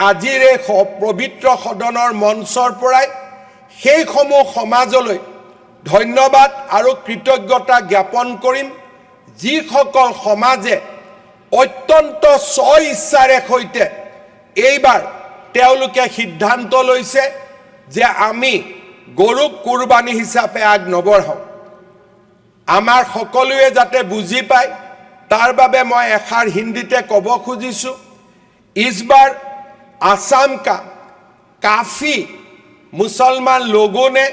আজিৰ এই পবিত্ৰ সদনৰ মঞ্চৰ পৰাই সেইসমূহ সমাজলৈ ধন্যবাদ আৰু কৃতজ্ঞতা জ্ঞাপন কৰিম যিসকল সমাজে অত্যন্ত স্ব ইচ্ছাৰে সৈতে এইবাৰ তেওঁলোকে সিদ্ধান্ত লৈছে যে আমি গৰুক কুৰবানী হিচাপে আগ নবঢ়াওঁ আমাৰ সকলোৱে যাতে বুজি পায় তাৰ বাবে মই এষাৰ হিন্দীতে ক'ব খুজিছোঁ इस बार आसाम का काफ़ी मुसलमान लोगों ने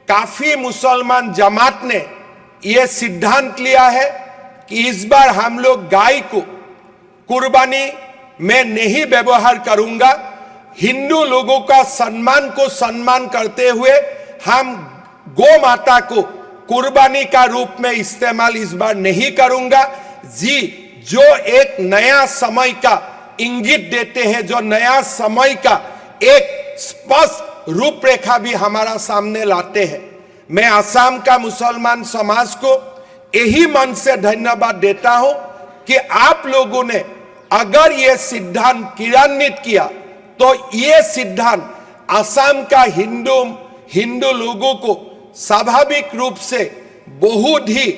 काफ़ी मुसलमान जमात ने ये सिद्धांत लिया है कि इस बार हम लोग गाय को कुर्बानी में नहीं व्यवहार करूंगा हिंदू लोगों का सम्मान को सम्मान करते हुए हम गौ माता को कुर्बानी का रूप में इस्तेमाल इस बार नहीं करूंगा जी जो एक नया समय का इंगित देते हैं जो नया समय का एक स्पष्ट रूपरेखा भी हमारा सामने लाते हैं मैं असम का मुसलमान समाज को यही मन से धन्यवाद देता हूं कि आप लोगों ने अगर ये सिद्धांत क्रियान्वित किया तो ये सिद्धांत असम का हिंदू लोगों को स्वाभाविक रूप से बहुत ही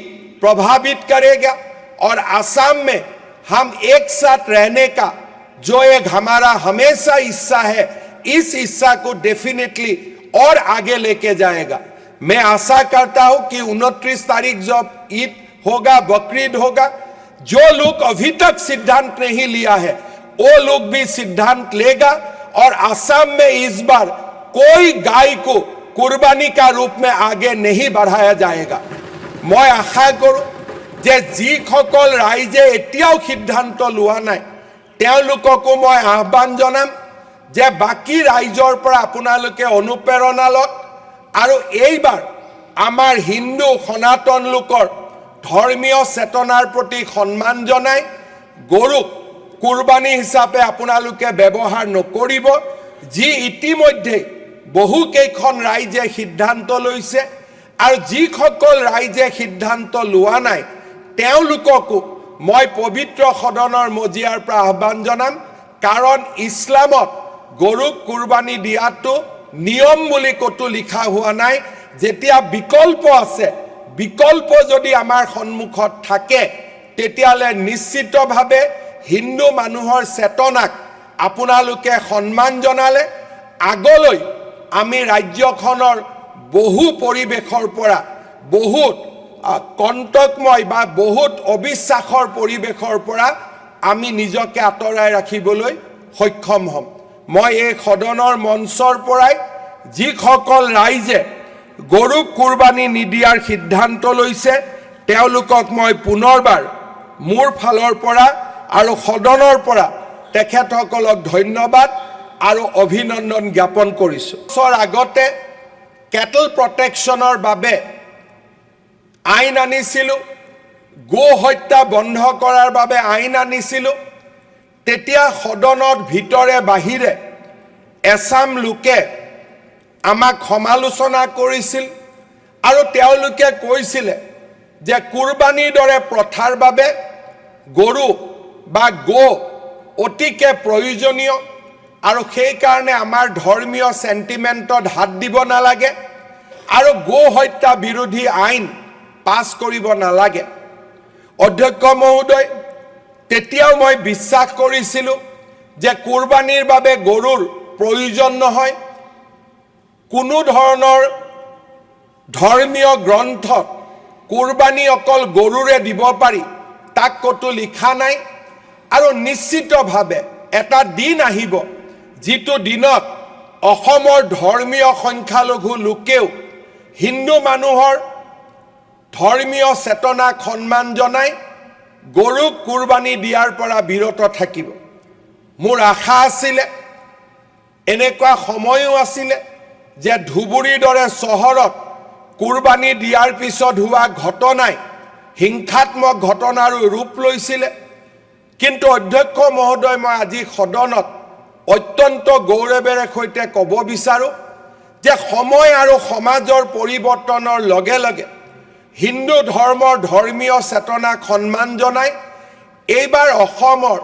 प्रभावित करेगा और असम में हम एक साथ रहने का जो एक हमारा हमेशा हिस्सा है इस हिस्सा को डेफिनेटली और आगे लेके जाएगा मैं आशा करता हूं कि 29 तारीख जब ईद होगा बकरीद होगा जो लोग अभी तक सिद्धांत नहीं लिया है वो लोग भी सिद्धांत लेगा और असम में इस बार कोई गाय को कुर्बानी का रूप में आगे नहीं बढ़ाया जाएगा मैं आशा करूं जे যিসকল ৰাইজে এতিয়াও সিদ্ধান্ত লোৱা নাই তেওঁলোককো মই আহ্বান জনাম যে বাকি ৰাইজৰ পৰা আপোনালোকে অনুপ্ৰেৰণা লওক আৰু এইবাৰ আমাৰ হিন্দু সনাতন লোকৰ ধৰ্মীয় চেতনাৰ প্ৰতি সন্মান জনাই গৰুক কুৰবানী হিচাপে আপোনালোকে ব্যৱহাৰ নকৰিব যি ইতিমধ্যে বহু কেইখন ৰাইজে সিদ্ধান্ত লৈছে আৰু যিসকল ৰাইজে সিদ্ধান্ত লোৱা নাই তেওঁলোককো মই পবিত্ৰ সদনৰ মজিয়াৰ পৰা আহ্বান জনাম কাৰণ ইছলামত গৰুক কুৰবানী দিয়াটো নিয়ম বুলি কতো লিখা হোৱা নাই যেতিয়া বিকল্প আছে বিকল্প যদি আমাৰ সন্মুখত থাকে তেতিয়ালে নিশ্চিতভাৱে হিন্দু মানুহৰ চেতনাক আপোনালোকে সন্মান জনালে আগলৈ আমি ৰাজ্যখনৰ বহু পৰিবেশৰ পৰা বহুত কণ্টকময় বা বহুত অবিশ্বাসৰ পৰিবেশৰ পৰা আমি নিজকে আঁতৰাই ৰাখিবলৈ সক্ষম হ'ম মই এই সদনৰ মঞ্চৰ পৰাই যিসকল ৰাইজে গৰুক কুৰবানী নিদিয়াৰ সিদ্ধান্ত লৈছে তেওঁলোকক মই পুনৰবাৰ মোৰ ফালৰ পৰা আৰু সদনৰ পৰা তেখেতসকলক ধন্যবাদ আৰু অভিনন্দন জ্ঞাপন কৰিছোঁ বছৰ আগতে কেটল প্ৰটেকশ্যনৰ বাবে আইন আনিছিলোঁ গো হত্যা বন্ধ কৰাৰ বাবে আইন আনিছিলোঁ তেতিয়া সদনত ভিতৰে বাহিৰে এছাম লোকে আমাক সমালোচনা কৰিছিল আৰু তেওঁলোকে কৈছিলে যে কুৰবানীৰ দৰে প্ৰথাৰ বাবে গৰু বা গো অতিকে প্ৰয়োজনীয় আৰু সেই কাৰণে আমাৰ ধৰ্মীয় সেন্টিমেন্টত হাত দিব নালাগে আৰু গো হত্যা বিৰোধী আইন পাছ কৰিব নালাগে অধ্যক্ষ মহোদয় তেতিয়াও মই বিশ্বাস কৰিছিলোঁ যে কুৰবানীৰ বাবে গৰুৰ প্ৰয়োজন নহয় কোনো ধৰণৰ ধৰ্মীয় গ্ৰন্থত কুৰবানী অকল গৰুৰে দিব পাৰি তাক কতো লিখা নাই আৰু নিশ্চিতভাৱে এটা দিন আহিব যিটো দিনত অসমৰ ধৰ্মীয় সংখ্যালঘু লোকেও হিন্দু মানুহৰ ধৰ্মীয় চেতনাক সন্মান জনাই গৰুক কুৰবানী দিয়াৰ পৰা বিৰত থাকিব মোৰ আশা আছিল এনেকুৱা সময়ও আছিল যে ধুবুৰীৰ দৰে চহৰত কুৰবানী দিয়াৰ পিছত হোৱা ঘটনাই হিংসাত্মক ঘটনাৰ ৰূপ লৈছিল কিন্তু অধ্যক্ষ মহোদয় মই আজি সদনত অত্যন্ত গৌৰৱেৰে সৈতে ক'ব বিচাৰো যে সময় আৰু সমাজৰ পৰিৱৰ্তনৰ লগে লগে হিন্দু ধৰ্মৰ ধৰ্মীয় চেতনাক সন্মান জনাই এইবাৰ অসমৰ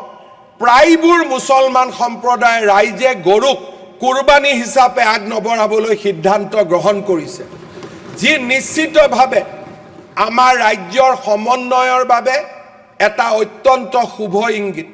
প্ৰায়বোৰ মুছলমান সম্প্ৰদায়ৰ ৰাইজে গৰুক কুৰবানী হিচাপে আগ নবঢ়াবলৈ সিদ্ধান্ত গ্ৰহণ কৰিছে, যি নিশ্চিতভাৱে আমাৰ ৰাজ্যৰ সমন্বয়ৰ বাবে এটা অত্যন্ত শুভ ইংগিত।